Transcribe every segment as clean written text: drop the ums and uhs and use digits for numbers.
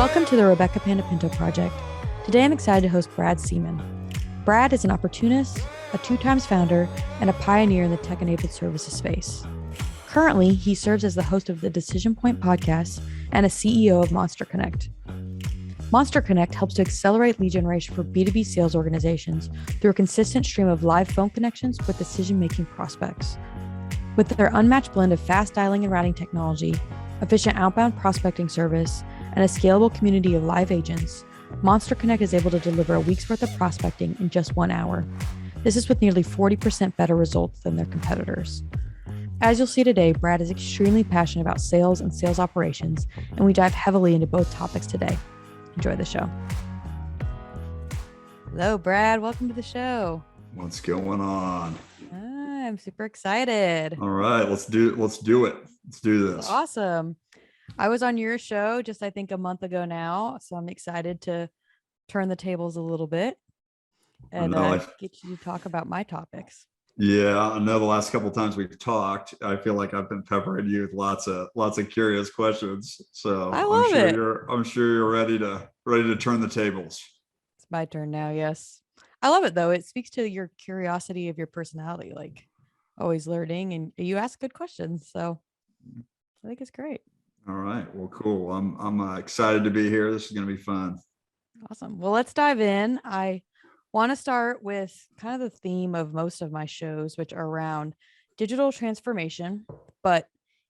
Welcome to the Rebekah Panepinto Project. Today I'm excited to host Brad Seaman. Brad is an opportunist, a 2-times founder, and a pioneer in the tech-enabled services space. Currently, he serves as the host of the Decision Point podcast and a CEO of MonsterConnect. MonsterConnect helps to accelerate lead generation for B2B sales organizations through a consistent stream of live phone connections with decision-making prospects. With their unmatched blend of fast dialing and routing technology, efficient outbound prospecting service, and a scalable community of live agents, MonsterConnect is able to deliver a week's worth of prospecting in just 1 hour. This is with nearly 40% better results than their competitors. As you'll see today, Brad is extremely passionate about sales and sales operations, and we dive heavily into both topics today. Enjoy the show. Hello, Brad. Welcome to the show. What's going on? I'm super excited. All right, let's do it. Let's do this. Awesome. I was on your show just, I think, a month ago now, so I'm excited to turn the tables a little bit and get you to talk about my topics. Yeah, I know the last couple of times we've talked, I feel like I've been peppering you with lots of curious questions. So I'm sure you're ready to turn the tables. It's my turn now. Yes, I love it though. It speaks to your curiosity of your personality, like always learning, and you ask good questions. So I think it's great. All right. Well, cool. I'm excited to be here. This is going to be fun. Awesome. Well, let's dive in. I want to start with kind of the theme of most of my shows, which are around digital transformation, but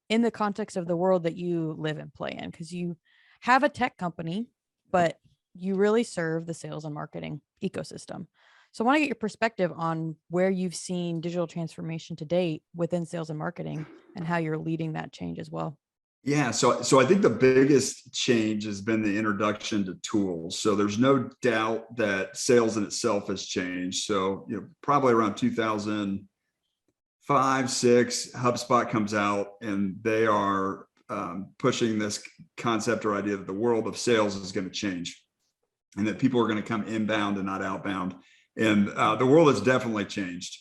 in the context of the world that you live and play in, because you have a tech company, but you really serve the sales and marketing ecosystem. So I want to get your perspective on where you've seen digital transformation to date within sales and marketing and how you're leading that change as well. Yeah, so I think the biggest change has been the introduction to tools. So there's no doubt that sales in itself has changed. So probably around 2005, 6, HubSpot comes out and they are pushing this concept or idea that the world of sales is going to change, and that people are going to come inbound and not outbound. And the world has definitely changed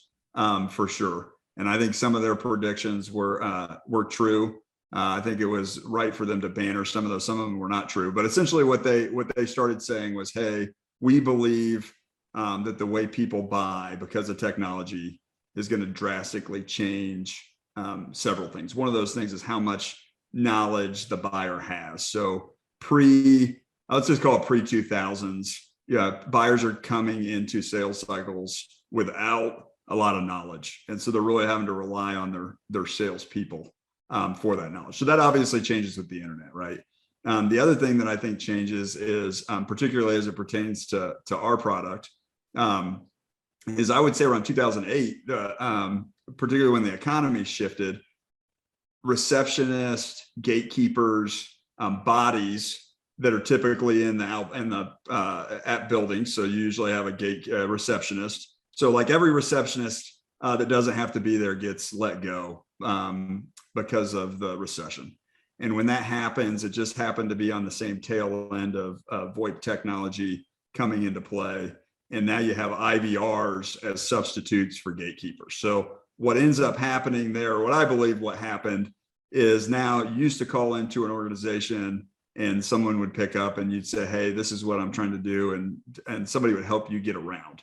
for sure. And I think some of their predictions were true. I think it was right for them to banner some of them were not true, but essentially what they started saying was, hey, we believe that the way people buy because of technology is going to drastically change several things. One of those things is how much knowledge the buyer has. So let's just call it pre-2000s. Yeah, buyers are coming into sales cycles without a lot of knowledge. And so they're really having to rely on their salespeople for that knowledge. So that obviously changes with the internet, right? The other thing that I think changes is, particularly as it pertains to our product, is I would say around 2008, particularly when the economy shifted, receptionists, gatekeepers, bodies that are typically in the at buildings. So you usually have a receptionist. So like every receptionist that doesn't have to be there gets let go because of the recession. And when that happens, it just happened to be on the same tail end of VoIP technology coming into play. And now you have IVRs as substitutes for gatekeepers. So what ends up happening there, what I believe what happened, is now you used to call into an organization and someone would pick up and you'd say, hey, this is what I'm trying to do. And somebody would help you get around.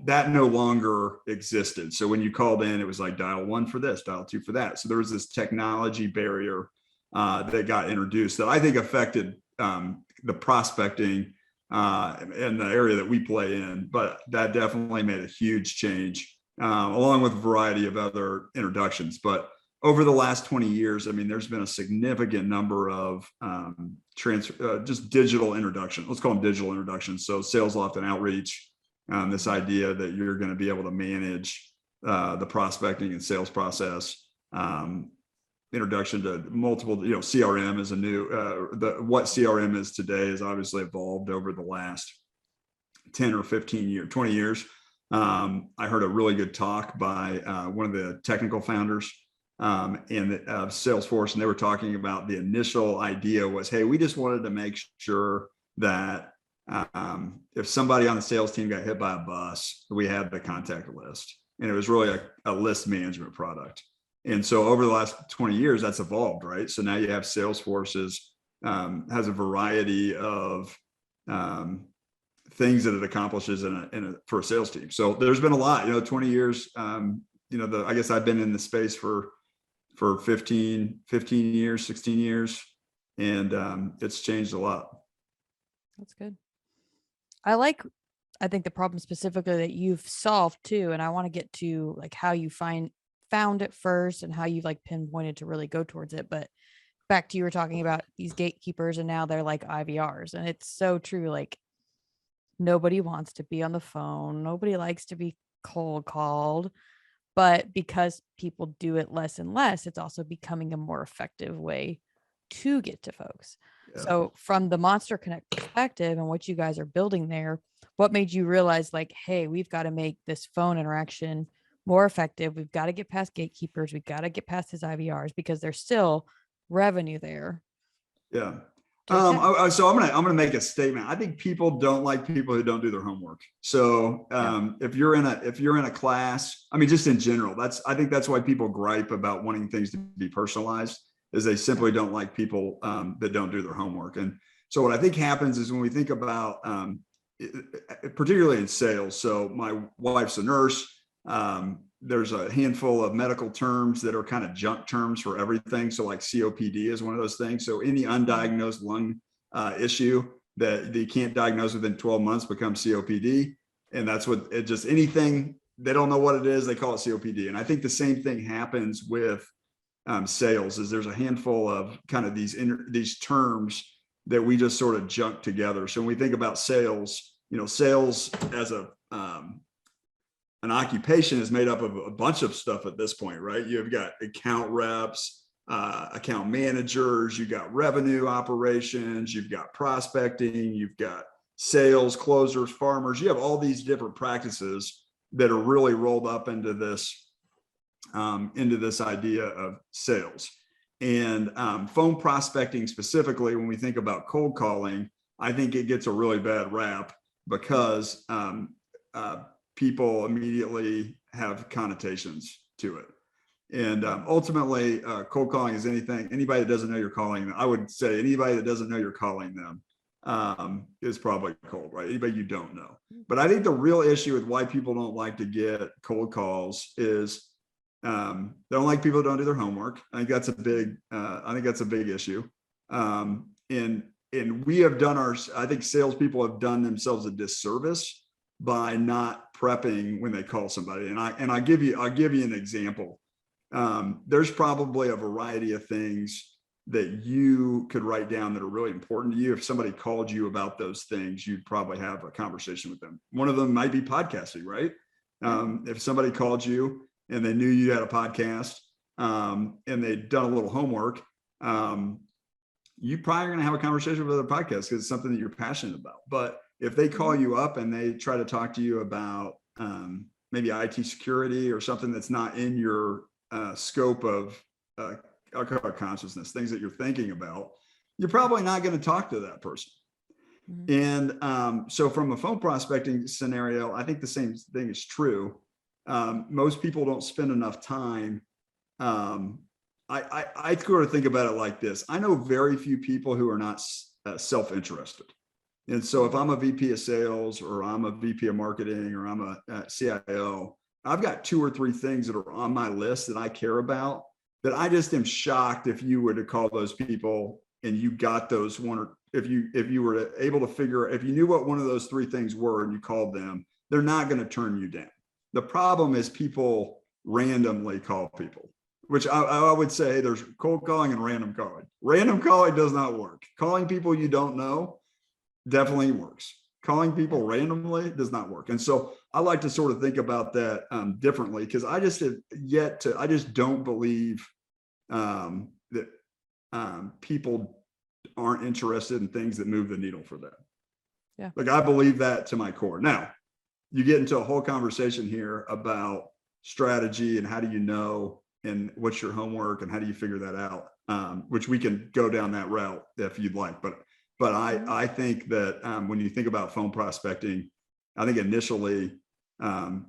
That no longer existed. So when you called in, it was like dial 1 for this, dial 2 for that. So there was this technology barrier that got introduced that I think affected the prospecting in the area that we play in. But that definitely made a huge change, along with a variety of other introductions. But over the last 20 years, I mean, there's been a significant number of just digital introductions. Let's call them digital introductions. So sales loft and outreach. This idea that you're going to be able to manage the prospecting and sales process, introduction to multiple, CRM is a new, what CRM is today has obviously evolved over the last 10 or 15 years, 20 years. I heard a really good talk by one of the technical founders in Salesforce, and they were talking about the initial idea was, hey, we just wanted to make sure that if somebody on the sales team got hit by a bus, we had the contact list. And it was really a list management product. And so over the last 20 years, that's evolved, right? So now you have Salesforce's has a variety of things that it accomplishes for a sales team. So there's been a lot, 20 years, I guess I've been in the space for 15 years, 16 years, and it's changed a lot. That's good. I think the problem specifically that you've solved too, and I want to get to like how you found it first and how you've like pinpointed to really go towards it. But back to you were talking about these gatekeepers, and now they're like IVRs, and it's so true. Like nobody wants to be on the phone. Nobody likes to be cold called. But because people do it less and less, it's also becoming a more effective way to get to folks. Yeah. So from the MonsterConnect perspective and what you guys are building there, what made you realize like, hey, we've got to make this phone interaction more effective. We've got to get past gatekeepers. We've got to get past his IVRs because there's still revenue there. Yeah. So I'm gonna make a statement. I think people don't like people who don't do their homework. So if you're in a class, I mean, just in general, I think that's why people gripe about wanting things to be personalized, is they simply don't like people that don't do their homework. And so what I think happens is when we think about, particularly in sales. So my wife's a nurse. There's a handful of medical terms that are kind of junk terms for everything. So like COPD is one of those things. So any undiagnosed lung issue that you can't diagnose within 12 months becomes COPD. And that's what anything, they don't know what it is, they call it COPD. And I think the same thing happens with sales, is there's a handful of kind of these terms that we just sort of junk together. So when we think about sales, sales as an occupation is made up of a bunch of stuff at this point, right? You've got account reps, account managers, you've got revenue operations, you've got prospecting, you've got sales, closers, farmers. You have all these different practices that are really rolled up into this idea of sales. And phone prospecting specifically, when we think about cold calling, I think it gets a really bad rap because people immediately have connotations to it. And ultimately, cold calling is anybody that doesn't know you're calling them. I would say anybody that doesn't know you're calling them is probably cold, right? Anybody you don't know. But I think the real issue with why people don't like to get cold calls is they don't like people who don't do their homework. I think that's a big issue. And we have I think salespeople have done themselves a disservice by not prepping when they call somebody. And I'll give you an example. There's probably a variety of things that you could write down that are really important to you. If somebody called you about those things, you'd probably have a conversation with them. One of them might be podcasting, right? If somebody called you and they knew you had a podcast and they'd done a little homework, you probably are going to have a conversation with a podcast because it's something that you're passionate about. But if they call you up and they try to talk to you about maybe IT security or something that's not in your scope of consciousness, things that you're thinking about, you're probably not going to talk to that person. Mm-hmm. And so from a phone prospecting scenario, I think the same thing is true. Most people don't spend enough time. I sort of think about it like this. I know very few people who are not self-interested. And so if I'm a VP of sales or I'm a VP of marketing or I'm a CIO, I've got 2 or 3 things that are on my list that I care about that I just am shocked if you were to call those people and you got those one, or if you were able to figure, if you knew what one of those 3 things were and you called them, they're not going to turn you down. The problem is people randomly call people, which I would say there's cold calling and random calling. Random calling does not work. Calling people you don't know definitely works. Calling people randomly does not work. And so I like to sort of think about that differently, because I just don't believe that people aren't interested in things that move the needle for them. Yeah. Like I believe that to my core. Now, you get into a whole conversation here about strategy and how do you know and what's your homework and how do you figure that out, which we can go down that route if you'd like. But I think that when you think about phone prospecting, I think initially, people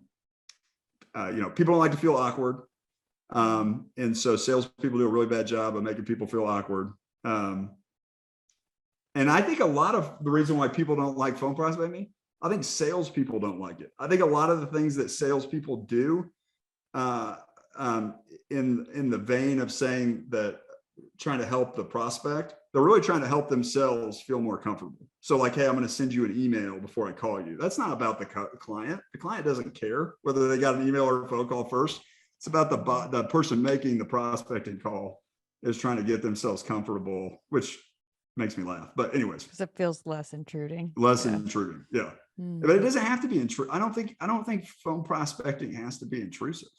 don't like to feel awkward. And so salespeople do a really bad job of making people feel awkward. And I think a lot of the reason why people don't like phone prospecting, I think salespeople don't like it. I think a lot of the things that salespeople do, in the vein of saying that trying to help the prospect, they're really trying to help themselves feel more comfortable. So like, hey, I'm going to send you an email before I call you. That's not about the client. The client doesn't care whether they got an email or a phone call first. It's about the person making the prospecting call is trying to get themselves comfortable, which makes me laugh. But anyways, because it feels less intruding. Less intruding. Yeah. Mm. But it doesn't have to be intrusive. I don't think phone prospecting has to be intrusive.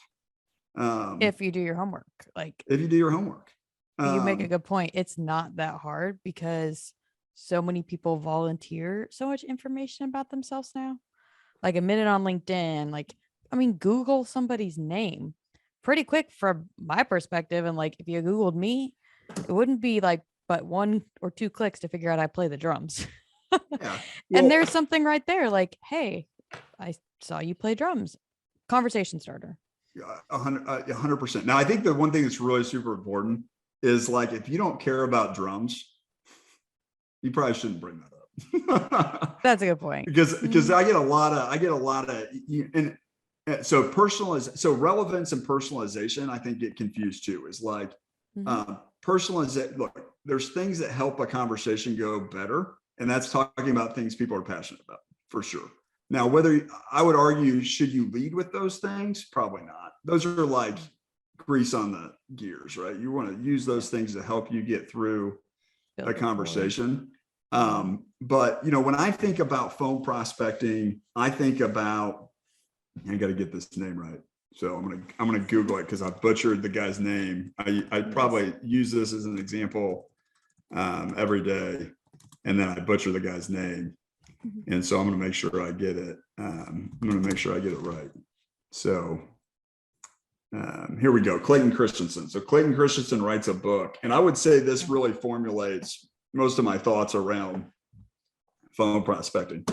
If you do your homework, if you do your homework. You make a good point. It's not that hard because so many people volunteer so much information about themselves now. Like a minute on LinkedIn, Google somebody's name pretty quick from my perspective. And if you Googled me, it wouldn't be but 1 or 2 clicks to figure out I play the drums. Yeah. Well, and there's something right there. Hey, I saw you play drums. Conversation starter. 100%. Now, I think the one thing that's really super important is if you don't care about drums, you probably shouldn't bring that up. That's a good point. Because I get a lot of and so relevance and personalization, I think, get confused too. Is personalization. Look, there's things that help a conversation go better, and that's talking about things people are passionate about, for sure. Now, I would argue, should you lead with those things? Probably not. Those are grease on the gears, right? You want to use those things to help you get through a conversation. But when I think about phone prospecting, I think about, I got to get this name right. So I'm gonna Google it because I butchered the guy's name. I probably use this as an example every day, and then I butcher the guy's name. And so I'm going to make sure I get it. I'm going to make sure I get it right. So here we go. Clayton Christensen. So Clayton Christensen writes a book, and I would say this really formulates most of my thoughts around phone prospecting.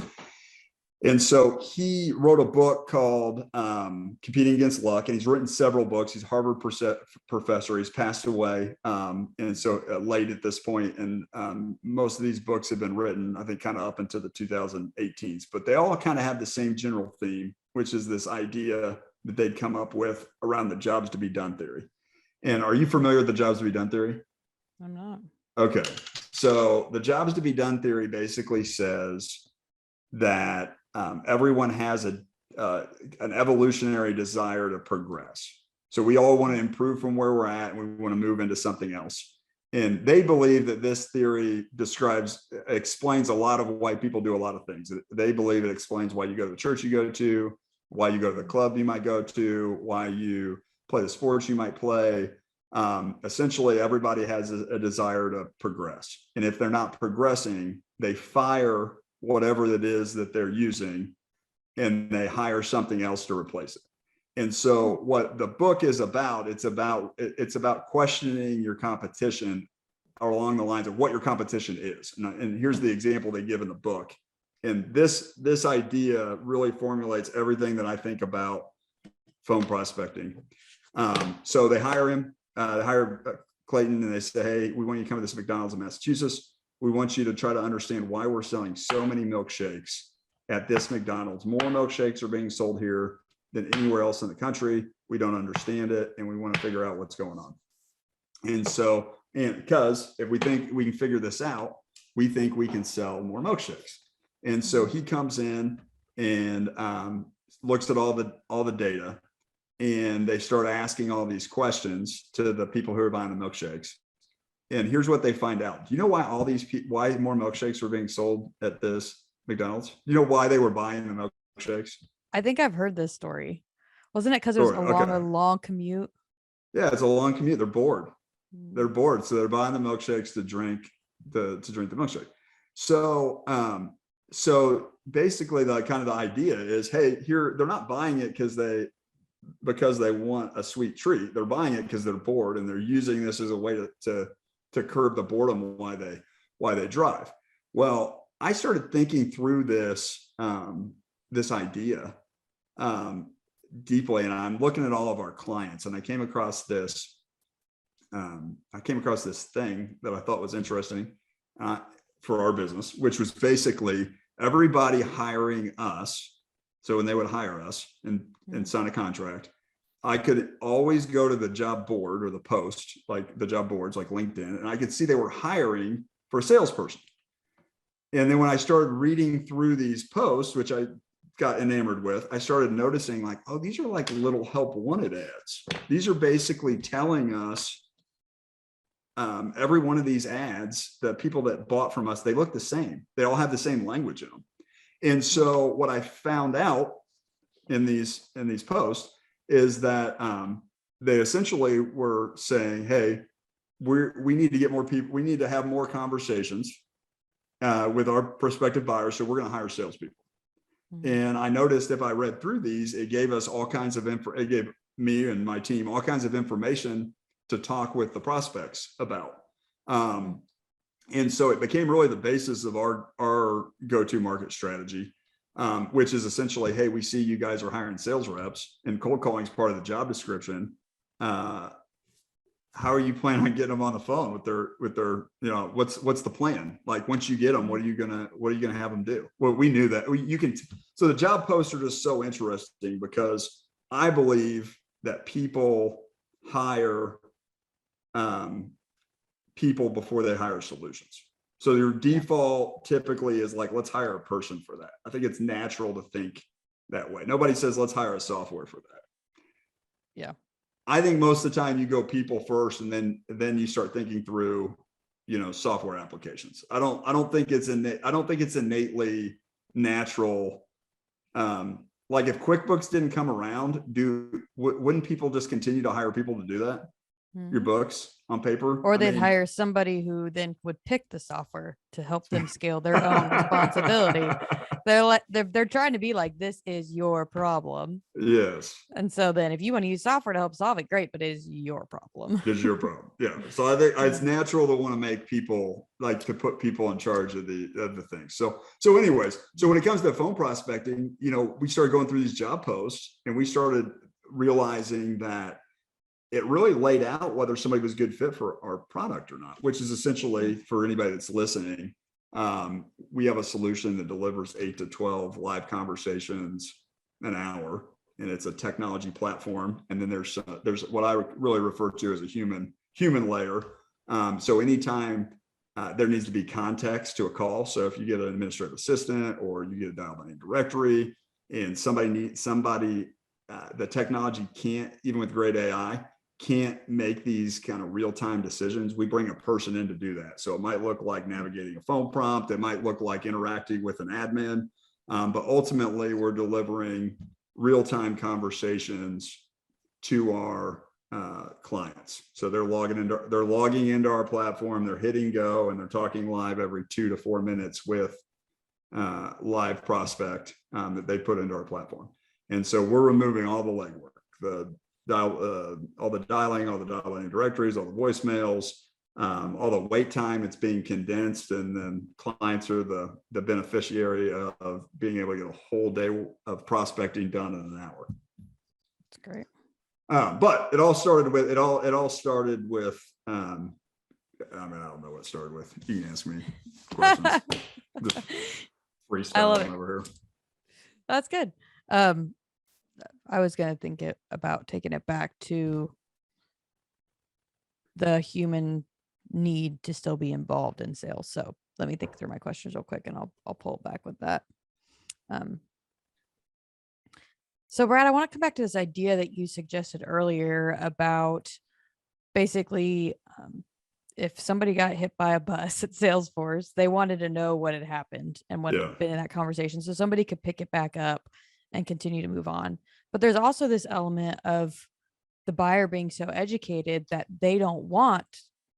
And so he wrote a book called Competing Against Luck, and he's written several books. He's a Harvard professor. He's passed away. And so late at this point, and most of these books have been written, I think, kind of up into the 2018s, but they all kind of have the same general theme, which is this idea that they'd come up with around the jobs to be done theory. And are you familiar with the jobs to be done theory? I'm not. Okay. So the jobs to be done theory basically says that everyone has an evolutionary desire to progress. So we all want to improve from where we're at, and we want to move into something else. And they believe that this theory explains a lot of why people do a lot of things. They believe it explains why you go to the church you go to, why you go to the club you might go to, why you play the sports you might play. Essentially, everybody has a desire to progress. And if they're not progressing, they fire whatever it is that they're using, and they hire something else to replace it. And so what the book is about, it's about questioning your competition along the lines of what your competition is. And here's the example they give in the book. And this idea really formulates everything that I think about phone prospecting. So they hire him, they hire Clayton, and they say, hey, we want you to come to this McDonald's in Massachusetts. We want you to try to understand why we're selling so many milkshakes at this McDonald's. More milkshakes are being sold here than anywhere else in the country. We don't understand it, and we want to figure out what's going on. And so, because if we think we can figure this out, we think we can sell more milkshakes. And so he comes in and looks at all the data, and they start asking all these questions to the people who are buying the milkshakes. And here's what they find out. Do you know why why more milkshakes were being sold at this McDonald's? You know why they were buying the milkshakes? I think I've heard this story. Wasn't it because it was a long commute? Yeah, it's a long commute. They're bored. They're bored. So they're buying the milkshakes to drink the milkshake. So so basically the idea is, hey, here, they're not buying it because they want a sweet treat. They're buying it because they're bored, and they're using this as a way to curb the boredom why they drive. Well, I started thinking through this idea deeply, and I'm looking at all of our clients, and I came across this thing that I thought was interesting. for our business, which was basically everybody hiring us. So when they would hire us and sign a contract, I could always go to the job board or the post, like the job boards like LinkedIn, and I could see they were hiring for a salesperson. And then when I started reading through these posts, which I got enamored with, I started noticing like, oh, these are like little help wanted ads. These are basically telling us every one of these ads, the people that bought from us, they look the same. They all have the same language in them. And so what I found out in these posts is that they essentially were saying, hey, we need to get more people. We need to have more conversations with our prospective buyers. So we're going to hire salespeople. Mm-hmm. And I noticed if I read through these, it gave us all kinds of info. It gave me and my team all kinds of information to talk with the prospects about. And so it became really the basis of our go-to market strategy, which is essentially, hey, we see you guys are hiring sales reps and cold calling is part of the job description. How are you planning on getting them on the phone with their, you know, what's the plan? Like once you get them, what are you gonna have them do? Well, we knew that so the job posts are just so interesting because I believe that people hire people before they hire solutions. So your default typically is like, let's hire a person for that. I think it's natural to think that way. Nobody says, let's hire a software for that. Yeah. I think most of the time you go people first and then you start thinking through, you know, software applications. I don't think it's innately natural. Like if QuickBooks didn't come around, wouldn't people just continue to hire people to do that? Mm-hmm. Your books on paper, or they'd hire somebody who then would pick the software to help them scale their own responsibility. They're trying to be like, this is your problem. Yes. And so then if you want to use software to help solve it, great, but it is your problem. It's your problem. Yeah. So I think it's natural to want to make people like to put people in charge of the things. So anyways, so when it comes to phone prospecting, you know, we started going through these job posts and we started realizing that it really laid out whether somebody was a good fit for our product or not, which is essentially, for anybody that's listening, we have a solution that delivers 8 to 12 live conversations an hour, and it's a technology platform. And then there's what I really refer to as a human layer. So anytime there needs to be context to a call. So if you get an administrative assistant or you get a dial by name directory and the technology can't, even with great AI, can't make these kind of real-time decisions, we bring a person in to do that. So it might look like navigating a phone prompt. It might look like interacting with an admin. But ultimately, we're delivering real-time conversations to our clients. So they're logging into our platform, they're hitting go, and they're talking live every 2 to 4 minutes with live prospect that they put into our platform. And so we're removing all the legwork, all the dialing directories, all the voicemails, all the wait time. It's being condensed, and then clients are the beneficiary of being able to get a whole day of prospecting done in an hour. That's great. But it all started with I don't know what it started with. You can ask me questions. Just freestyling over here. That's good. I was going to think about taking it back to the human need to still be involved in sales. So let me think through my questions real quick, and I'll pull it back with that. So Brad, I want to come back to this idea that you suggested earlier about basically if somebody got hit by a bus at Salesforce, they wanted to know what had happened and what had been in that conversation, so somebody could pick it back up and continue to move on. But there's also this element of the buyer being so educated that they don't want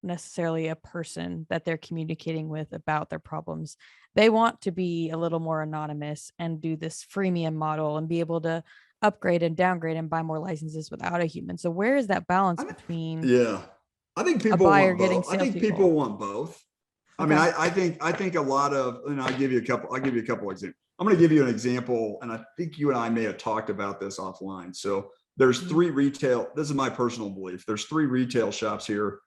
necessarily a person that they're communicating with about their problems. They want to be a little more anonymous and do this freemium model and be able to upgrade and downgrade and buy more licenses without a human. So where is that balance between I think people a buyer want getting both. I think people want both. Okay. I mean, I think a lot of, and I'll give you a couple examples. I'm going to give you an example, and I think you and I may have talked about this offline. So there's 3 retail, this is my personal belief. There's 3 retail shops here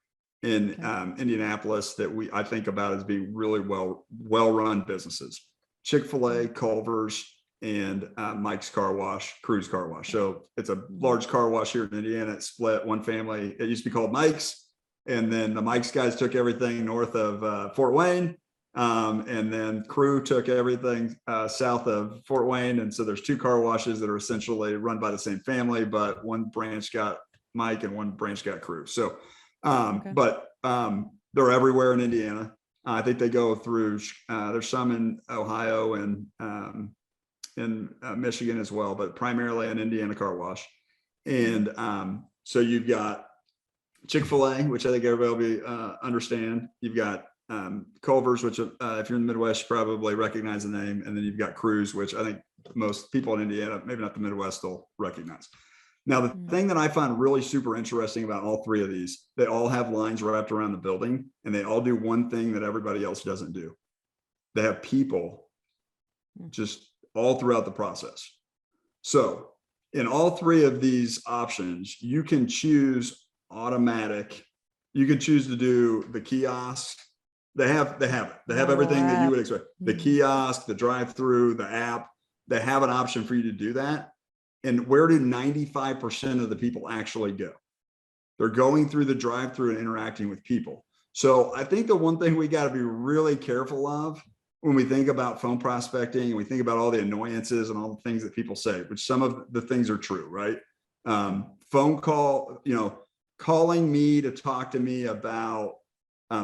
in Indianapolis that I think about as being really well-run businesses: Chick-fil-A, Culver's, and Mike's Car Wash, Cruz Car Wash. So it's a large car wash here in Indiana. It's split. One family, it used to be called Mike's, and then the Mike's guys took everything north of Fort Wayne, and then Crew took everything south of Fort Wayne. And so there's two car washes that are essentially run by the same family, but one branch got Mike and one branch got Crew. So, but they're everywhere in Indiana. I think they go through, there's some in Ohio and in Michigan as well, but primarily an Indiana car wash. And so you've got Chick-fil-A, which I think everybody will understand. You've got Culver's, which if you're in the Midwest, you probably recognize the name. And then you've got Cruz, which I think most people in Indiana, maybe not the Midwest, will recognize. Now, the thing that I find really super interesting about all three of these, they all have lines wrapped around the building, and they all do one thing that everybody else doesn't do. They have people just all throughout the process. So in all three of these options, you can choose automatic. You can choose to do the kiosk. They have everything that you would expect. The kiosk, the drive-through, the app, they have an option for you to do that. And where do 95% of the people actually go? They're going through the drive-through and interacting with people. So I think the one thing we got to be really careful of when we think about phone prospecting and we think about all the annoyances and all the things that people say, which some of the things are true, right? Phone call, calling me to talk to me about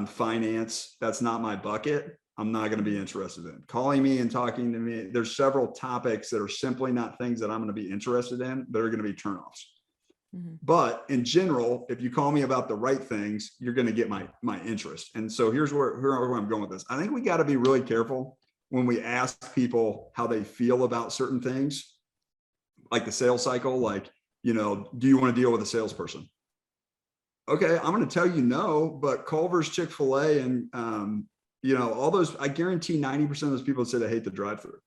finance, that's not my bucket. I'm not going to be interested in. Calling me and talking to me, there's several topics that are simply not things that I'm going to be interested in that are going to be turnoffs. But in general, if you call me about the right things, you're going to get my interest. And so here's where I'm going with this. I think we got to be really careful when we ask people how they feel about certain things, like the sales cycle. Like, do you want to deal with a salesperson? Okay, I'm going to tell you no, but Culver's, Chick-fil-A, and all those, I guarantee 90% of those people say they hate the drive-thru,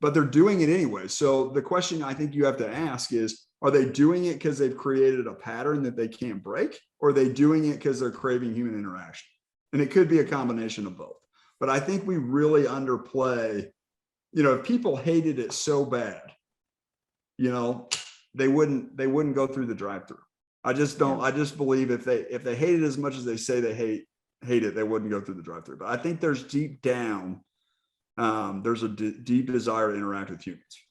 but they're doing it anyway. So the question I think you have to ask is, are they doing it because they've created a pattern that they can't break? Or are they doing it because they're craving human interaction? And it could be a combination of both. But I think we really underplay, if people hated it so bad, they wouldn't go through the drive-thru. I just don't, I just believe if they hate it as much as they say they hate it, they wouldn't go through the drive-thru. But I think there's deep down, there's a deep desire to interact with humans,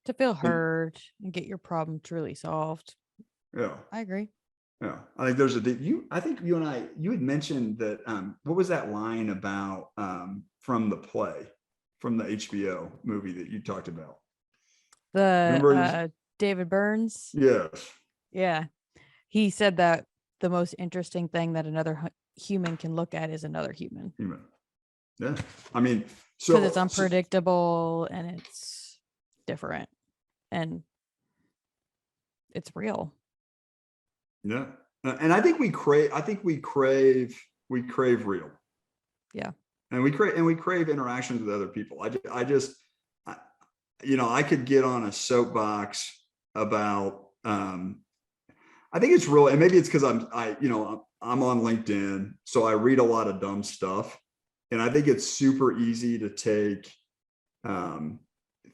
to feel heard and get your problem truly solved. Yeah, I agree. Yeah, I think there's a deep. I think you had mentioned that. What was that line about from the play, from the HBO movie that you talked about? The David Burns. Yes. Yeah, he said that the most interesting thing that another human can look at is another human. Yeah, I mean, because it's unpredictable and it's different and it's real. Yeah, and I think we crave. Real. Yeah, and we crave interactions with other people. I could get on a soapbox about. I think it's real, and maybe it's because I'm on LinkedIn, so I read a lot of dumb stuff, and I think it's super easy to take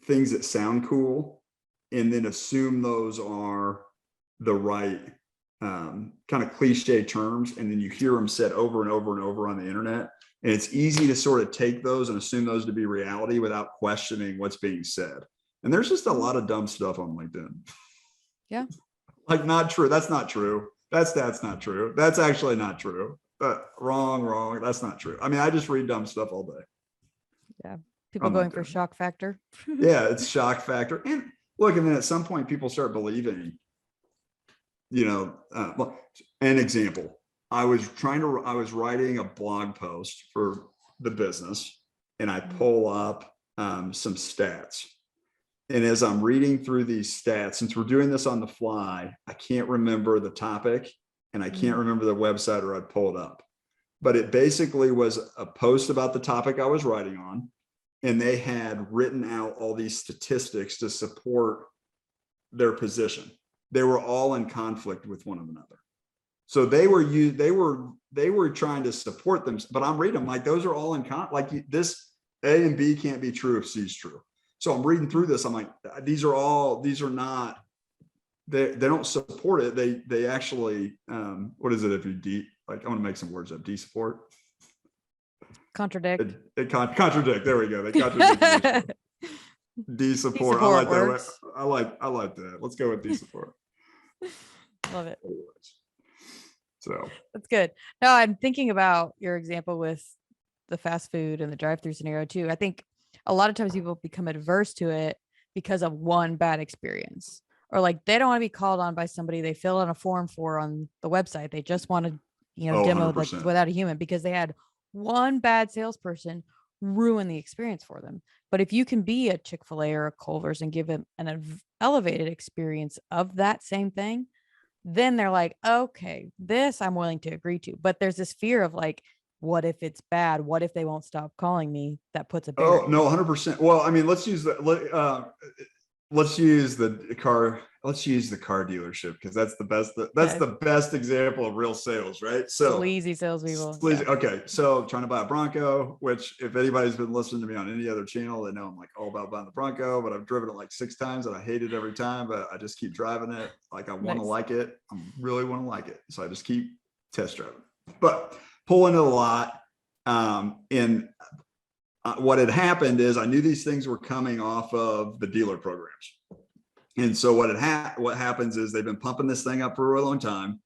things that sound cool and then assume those are the right kind of cliche terms, and then you hear them said over and over and over on the internet, and it's easy to sort of take those and assume those to be reality without questioning what's being said. And there's just a lot of dumb stuff on LinkedIn. Yeah. Like, not true. That's not true. That's not true. That's actually not true. But wrong. That's not true. I mean, I just read dumb stuff all day. Yeah. People going for shock factor. Yeah, it's shock factor. And look, and then at some point people start believing, an example. I was writing a blog post for the business, and I pull up some stats. And as I'm reading through these stats, since we're doing this on the fly, I can't remember the topic and I can't remember the website or I'd pull it up. But it basically was a post about the topic I was writing on. And they had written out all these statistics to support their position. They were all in conflict with one another. So they were trying to support them, but I'm reading them like those are all in like this A and B can't be true if C is true. So I'm reading through this. I'm like, these are not, they don't support it. They actually, what is it if you like, I want to make some words up, de-support. Contradict. Contradict. There we go. They contradict. De-support. I like works. that. I like that. Let's go with de-support. Love it. So that's good. No, I'm thinking about your example with the fast food and the drive-thru scenario too. I think a lot of times people become adverse to it because of one bad experience, or like they don't want to be called on by somebody they fill out a form for on the website. They just want to, demo like without a human because they had one bad salesperson ruin the experience for them. But if you can be a Chick-fil-A or a Culver's and give them an elevated experience of that same thing, then they're like, okay, this I'm willing to agree to. But there's this fear of like, what if it's bad? What if they won't stop calling me? That puts a barrier. Oh no, 100%. Well, I mean, let's use the car dealership because that's the best. That's the best example of real sales, right? So sleazy salespeople. Sleazy. Yeah. Okay, so trying to buy a Bronco, which if anybody's been listening to me on any other channel, they know I'm like all about buying the Bronco. But I've driven it like 6 times and I hate it every time. But I just keep driving it. Like I want to like it. I really want to like it, so I just keep test driving. But pull into the lot, and what had happened is I knew these things were coming off of the dealer programs. And so what happens is they've been pumping this thing up for a really long time.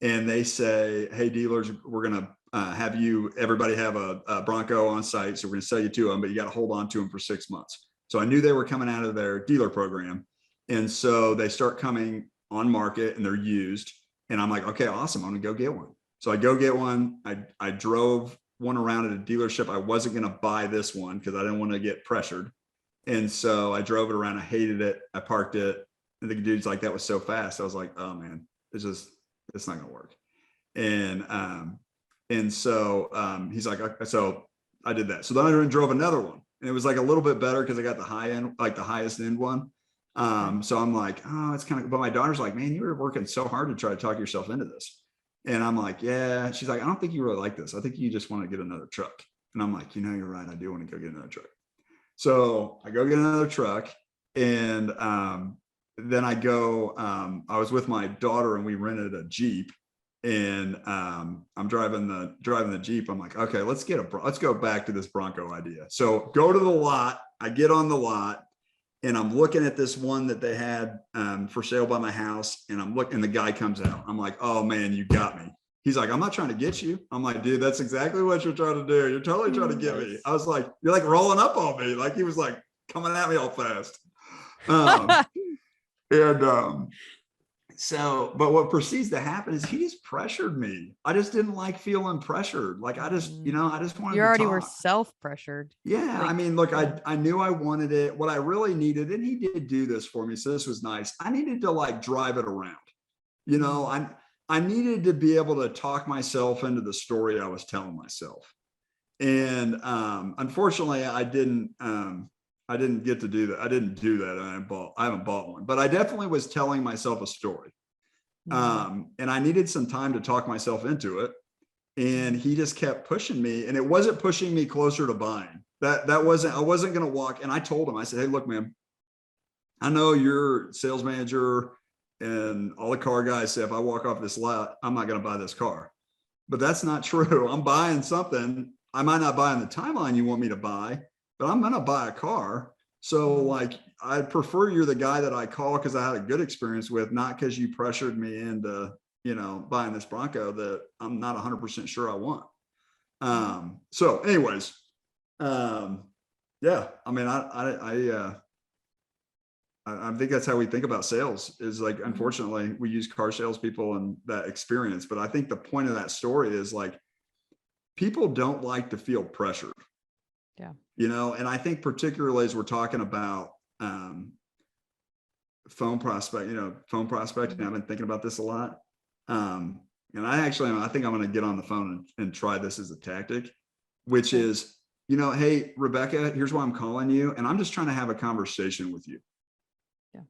And they say, hey, dealers, we're going to have everybody have a Bronco on site. So we're going to sell you to them, but you got to hold on to them for 6 months. So I knew they were coming out of their dealer program. And so they start coming on market and they're used. And I'm like, okay, awesome. I'm going to go get one. So I go get one. I drove one around at a dealership. I wasn't going to buy this one because I didn't want to get pressured. And so I drove it around. I hated it. I parked it. And the dude's like, that was so fast. I was like, oh man, it's not going to work. And so he's like, okay. So I did that. So then I drove another one and it was like a little bit better because I got the high end, like the highest end one. So I'm like, oh, it's kind of, but my daughter's like, man, you were working so hard to try to talk yourself into this. And I'm like, yeah. She's like, I don't think you really like this. I think you just want to get another truck. And I'm like, you're right. I do want to go get another truck. So I go get another truck. And then I go, I was with my daughter and we rented a Jeep. And I'm driving the Jeep. I'm like, okay, let's go back to this Bronco idea. So go to the lot. I get on the lot. And I'm looking at this one that they had for sale by my house. And I'm looking, the guy comes out. I'm like, oh man, you got me. He's like, I'm not trying to get you. I'm like, dude, that's exactly what you're trying to do. You're totally trying to get me. I was like, you're like rolling up on me. Like he was like coming at me all fast. So, but what proceeds to happen is he just pressured me. I just didn't like feeling pressured. Like I just wanted you already were self-pressured. Yeah. Like, I mean, look, I knew I wanted it. What I really needed, and he did do this for me. So this was nice. I needed to like drive it around, I needed to be able to talk myself into the story I was telling myself. And unfortunately I didn't get to do that. I didn't do that. I haven't bought one, but I definitely was telling myself a story. And I needed some time to talk myself into it. And he just kept pushing me, and it wasn't pushing me closer to buying. I wasn't going to walk. And I told him, I said, hey, look, man, I know you're sales manager and all the car guys say, if I walk off this lot, I'm not going to buy this car, but that's not true. I'm buying something. I might not buy on the timeline you want me to buy, but I'm going to buy a car. So like, I prefer you're the guy that I call because I had a good experience with, not because you pressured me into, buying this Bronco that I'm not 100% sure I want. So anyways, yeah, I mean, I think that's how we think about sales is like, unfortunately we use car salespeople and that experience. But I think the point of that story is like, people don't like to feel pressured. Yeah. And I think particularly as we're talking about phone prospecting, I've been thinking about this a lot. And I think I'm going to get on the phone and try this as a tactic, which is, hey, Rebekah, here's why I'm calling you. And I'm just trying to have a conversation with you. Yeah.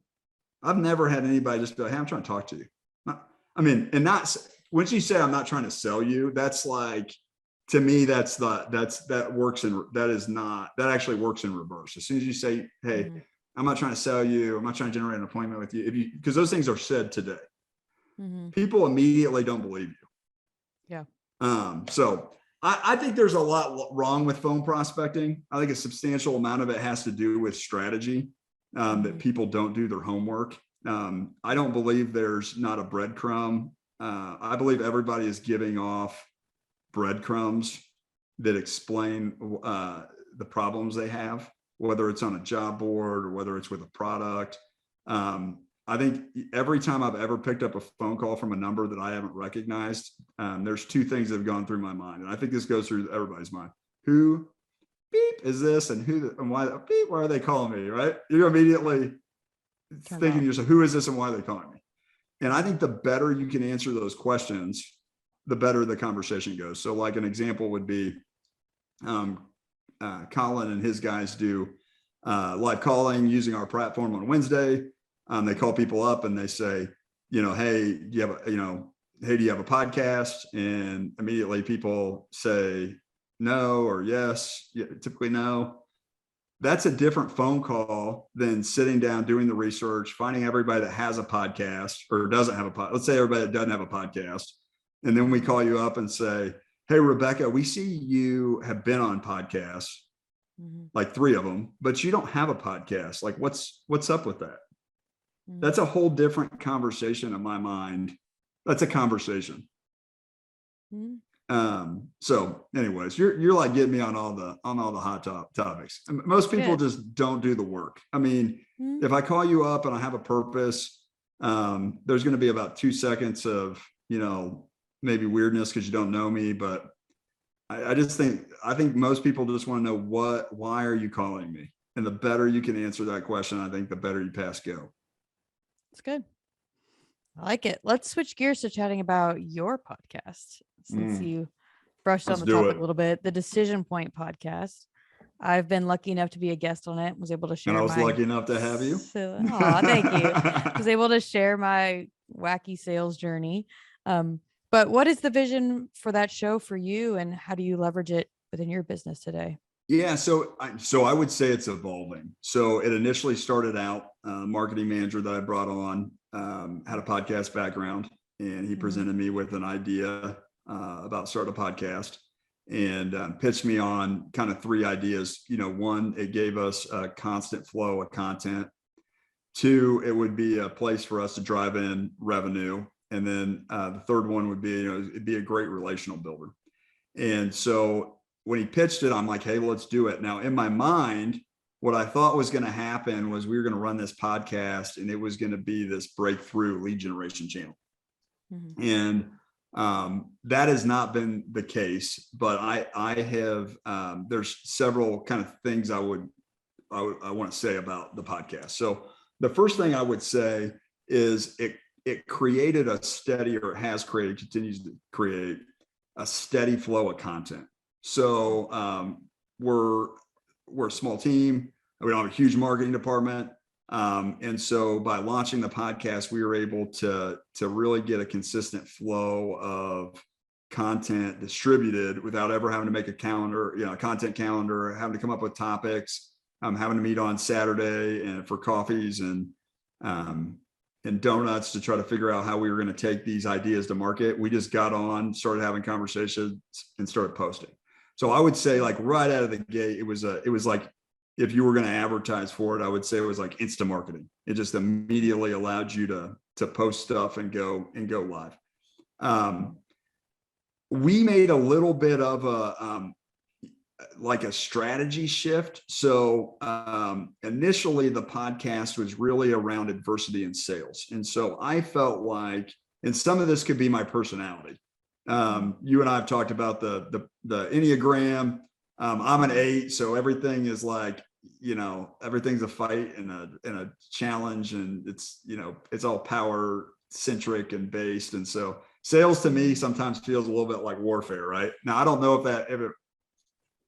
I've never had anybody just be like, hey, I'm trying to talk to you. once you say I'm not trying to sell you, that's like, to me, that actually works in reverse. As soon as you say, hey, Mm-hmm. I'm not trying to sell you, I'm not trying to generate an appointment with you, because those things are said today, Mm-hmm. people immediately don't believe you. Yeah. So I think there's a lot wrong with phone prospecting. I think a substantial amount of it has to do with strategy, that people don't do their homework. I don't believe there's not a breadcrumb. I believe everybody is giving off breadcrumbs that explain the problems they have, whether it's on a job board or whether it's with a product. I think every time I've ever picked up a phone call from a number that I haven't recognized, there's two things that have gone through my mind. And I think this goes through everybody's mind. Who beep is this, and who and why beep, why are they calling me? Right? You're immediately thinking to yourself, who is this and why are they calling me? And I think the better you can answer those questions, the better the conversation goes. So like an example would be Colin and his guys do live calling using our platform on Wednesday. They call people up and they say, hey, do you have a podcast? And immediately people say no or yes, typically no. That's a different phone call than sitting down, doing the research, finding everybody that has a podcast or doesn't have a podcast. Let's say everybody that doesn't have a podcast. And then we call you up and say, hey, Rebekah, we see you have been on podcasts, like 3 of them, but you don't have a podcast. Like, what's up with that? That's a whole different conversation in my mind. That's a conversation. So anyways, you're like getting me on all the hot topics. Most people just don't do the work. I mean, if I call you up and I have a purpose, there's going to be about 2 seconds of, maybe weirdness because you don't know me, but I think most people just want to know why are you calling me? And the better you can answer that question, I think the better you pass go. That's good. I like it. Let's switch gears to chatting about your podcast, since you brushed on the topic a little bit. The Decision Point podcast. I've been lucky enough to be a guest on it. Was able to share. And I was lucky enough to have you. Thank you. Was able to share my wacky sales journey. But what is the vision for that show for you, and how do you leverage it within your business today? Yeah, so I would say it's evolving. So it initially started out, marketing manager that I brought on had a podcast background, and he presented me with an idea about starting a podcast, and pitched me on kind of 3 ideas. One, it gave us a constant flow of content. 2, it would be a place for us to drive in revenue. And then the third one would be, it'd be a great relational builder. And so when he pitched it, I'm like, hey, let's do it. Now, in my mind, what I thought was going to happen was we were going to run this podcast and it was going to be this breakthrough lead generation channel. And that has not been the case, but I have, there's several kind of things I want to say about the podcast. So the first thing I would say is it created a steady, or has created, continues to create a steady flow of content. So we're a small team. We don't have a huge marketing department. And so by launching the podcast, we were able to really get a consistent flow of content distributed without ever having to make a calendar, a content calendar, having to come up with topics, having to meet on Saturday and for coffees and donuts to try to figure out how we were going to take these ideas to market. We just got on, started having conversations, and started posting. So I would say, like, right out of the gate, it was like, if you were going to advertise for it, I would say it was like instant marketing. It just immediately allowed you to post stuff and go live. We made a little bit of a strategy shift. So initially the podcast was really around adversity in sales. And so I felt like, and some of this could be my personality. You and I have talked about the Enneagram. I'm an 8, so everything is like, everything's a fight and a challenge, and it's all power centric and based. And so sales to me sometimes feels a little bit like warfare, right? Now, I don't know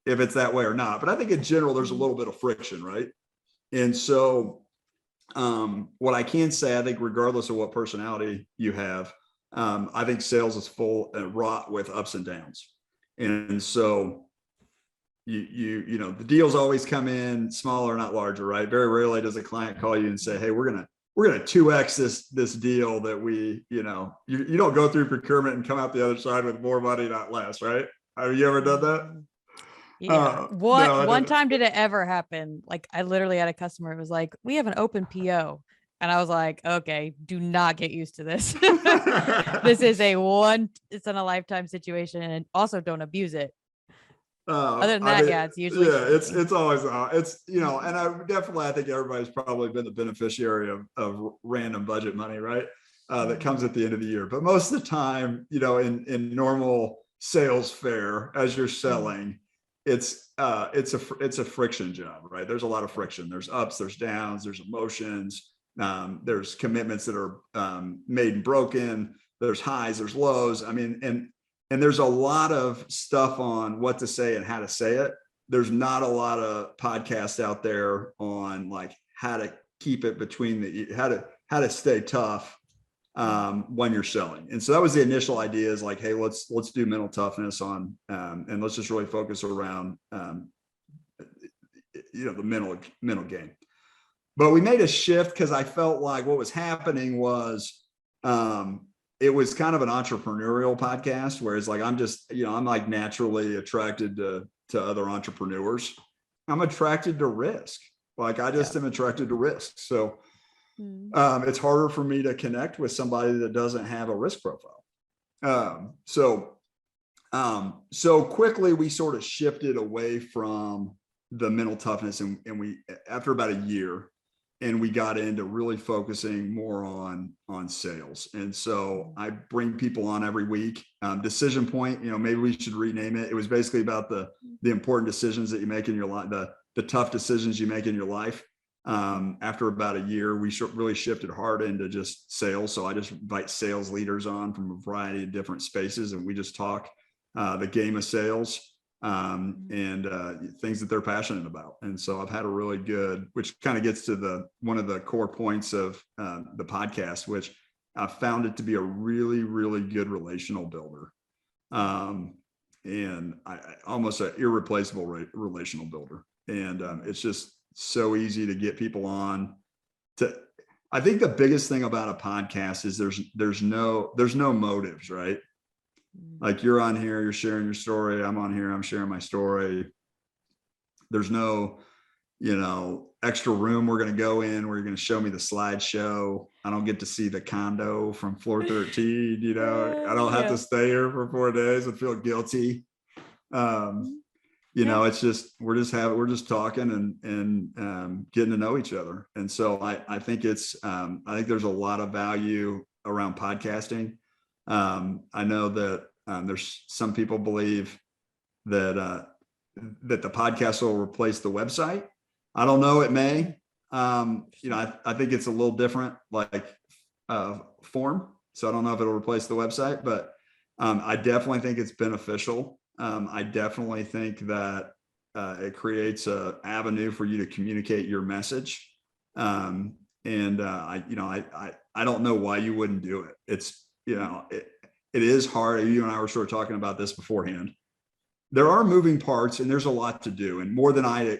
if it's that way or not, but I think in general, there's a little bit of friction, right? And so what I can say, I think regardless of what personality you have, I think sales is full and wrought with ups and downs. And so the deals always come in smaller, not larger, right? Very rarely does a client call you and say, hey, we're gonna 2x this deal that we, you don't go through procurement and come out the other side with more money, not less, right? Have you ever done that? Yeah. No, one time did it ever happen? Like, I literally had a customer who was like, we have an open PO. And I was like, okay, do not get used to this. This is it's in a lifetime situation, and also don't abuse it. Other than that, it's usually it's always and I think everybody's probably been the beneficiary of random budget money, right? That comes at the end of the year. But most of the time, in normal sales fare, as you're selling, it's a friction job, right? There's a lot of friction. There's ups, there's downs, there's emotions. There's commitments that are made and broken. There's highs, there's lows. I mean, and there's a lot of stuff on what to say and how to say it. There's not a lot of podcasts out there on like how to keep it between how to stay tough when you're selling. And so that was the initial idea, is like, hey, let's do mental toughness on and let's just really focus around the mental game. But we made a shift because I felt like what was happening was it was kind of an entrepreneurial podcast, whereas like I'm like naturally attracted to other entrepreneurs. I'm attracted to risk. Like I just am attracted to risk. So it's harder for me to connect with somebody that doesn't have a risk profile. So quickly we sort of shifted away from the mental toughness, and we, after about a year, and we got into really focusing more on sales. And so I bring people on every week. Decision Point, maybe we should rename it. It was basically about the important decisions that you make in your life, the tough decisions you make in your life. After about a year, we really shifted hard into just sales. So I just invite sales leaders on from a variety of different spaces, and we just talk the game of sales. And things that they're passionate about. And so I've had a really good, which kind of gets to one of the core points of the podcast, which I found it to be a really, really good relational builder. And I almost an irreplaceable relational builder. And it's just so easy to get people on I think the biggest thing about a podcast is there's no motives, right? Like you're on here, you're sharing your story. I'm on here, I'm sharing my story. There's no, extra room we're going to go in where you're going to show me the slideshow. I don't get to see the condo from floor 13. I don't have to stay here for 4 days and feel guilty. It's just, we're just talking and getting to know each other. And so I think I think there's a lot of value around podcasting. I know that there's some people believe that the podcast will replace the website. I don't know. It may. I think it's a little different, like form. So I don't know if it'll replace the website, but I definitely think it's beneficial. I definitely think that it creates an avenue for you to communicate your message. I don't know why you wouldn't do it. It's, it is hard. You and I were sort of talking about this beforehand. There are moving parts and there's a lot to do, and more than I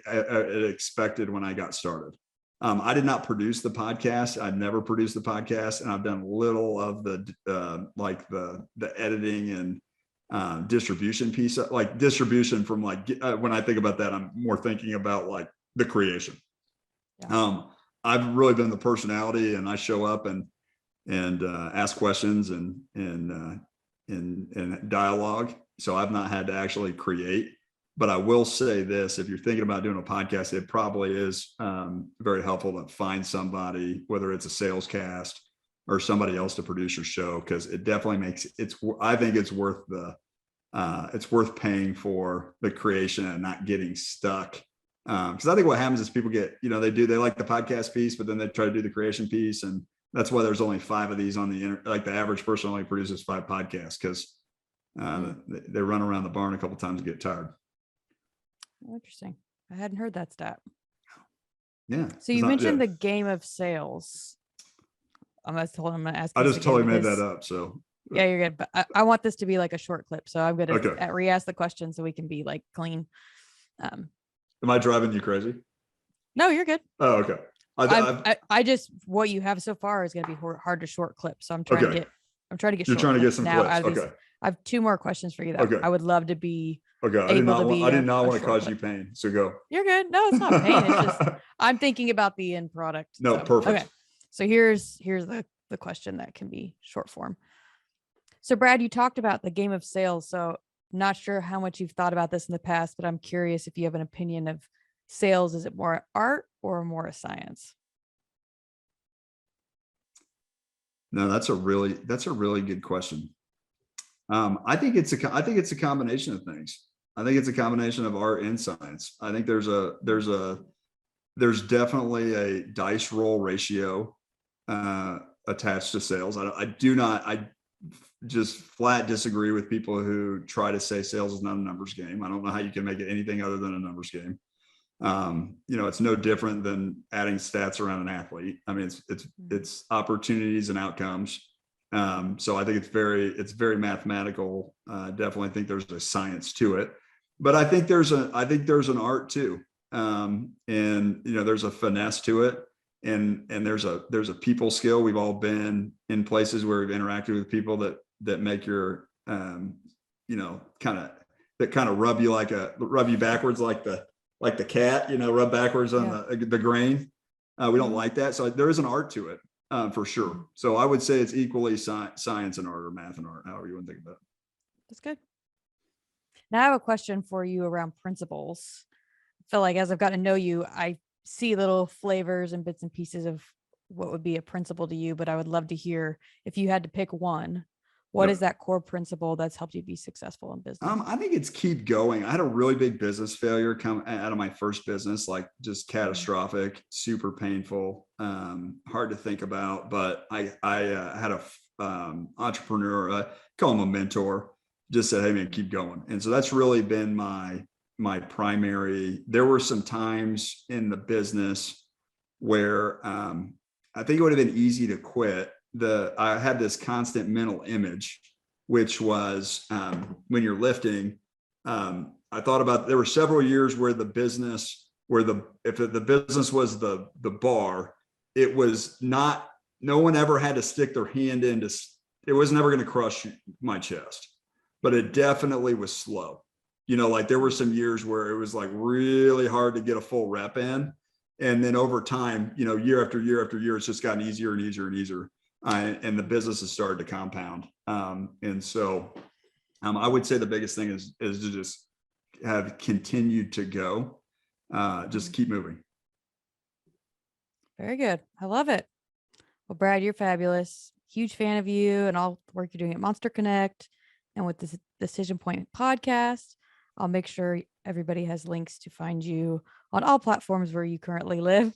expected when I got started. I did not produce the podcast. I've never produced the podcast, and I've done little of the editing and distribution piece, like distribution from when I think about that, I'm more thinking about like the creation. Yeah. I've really been the personality, and I show up and ask questions and dialogue. So I've not had to actually create, but I will say this: if you're thinking about doing a podcast, it probably is very helpful to find somebody, whether it's a sales cast or somebody else to produce your show, because it definitely I think it's worth paying for the creation and not getting stuck. Because I think what happens is people get, they like the podcast piece, but then they try to do the creation piece, and that's why there's only 5 of these on the internet. Like the average person only produces 5 podcasts because they run around the barn a couple times and get tired. Interesting. I hadn't heard that stat. Yeah. So you mentioned the game of sales. I'm going to ask. I just totally made that up. So Yeah, you're good. But I want this to be like a short clip. So I'm going to Okay. re-ask the question so we can be like clean. Am I driving you crazy? No, you're good. Oh, okay. I just, what you have so far is going to be hard to short clip. So I'm trying to get You're short trying to get some now. clips. Okay. I have 2 more questions for you that Okay. I would love to be Okay. I did not want to cause you pain. So go. You're good. No, it's not pain. It's just, I'm thinking about the end product. No, so, perfect. Okay. So here's the question that can be short form. So Brad, you talked about the game of sales. So not sure how much you've thought about this in the past, but I'm curious if you have an opinion of sales. Is it more art or more a science? No, that's a really good question. I think it's a combination of things. I think it's a combination of art and science. I think there's definitely a dice roll ratio attached to sales. I just flat disagree with people who try to say sales is not a numbers game. I don't know how you can make it anything other than a numbers game. It's no different than adding stats around an athlete. I mean, it's opportunities and outcomes. So I think it's very mathematical. Definitely think there's a science to it, but I think there's an art too. And there's a finesse to it, and there's a people skill. We've all been in places where we've interacted with people that make your kind of rub you backwards like the cat, rub backwards on the grain. We don't like that. So there is an art to it, for sure. So I would say it's equally science and art, or math and art, however you want to think about it. That's good. Now I have a question for you around principles. I feel like as I've gotten to know you, I see little flavors and bits and pieces of what would be a principle to you, but I would love to hear, if you had to pick one, what is that core principle that's helped you be successful in business? I think it's keep going. I had a really big business failure come out of my first business, like just catastrophic, super painful, hard to think about. But I had a entrepreneur, call him a mentor, just said, "Hey man, keep going." And so that's really been my primary. There were some times in the business where I think it would have been easy to quit. I had this constant mental image, which was when you're lifting. I thought about, there were several years where if the business was the bar, it was not, no one ever had to stick their hand in it was never going to crush my chest, but it definitely was slow. Like there were some years where it was like really hard to get a full rep in. And then over time, year after year after year, it's just gotten easier and easier and easier. And the business has started to compound. And so I would say the biggest thing is to just have continued to go, just keep moving. Very good. I love it. Well, Brad, you're fabulous. Huge fan of you and all the work you're doing at MonsterConnect and with this Decision Point podcast. I'll make sure everybody has links to find you on all platforms where you currently live.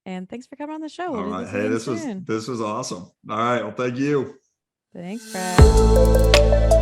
And thanks for coming on the show. All right. Hey, this was awesome. All right. Well, thank you. Thanks, Brad.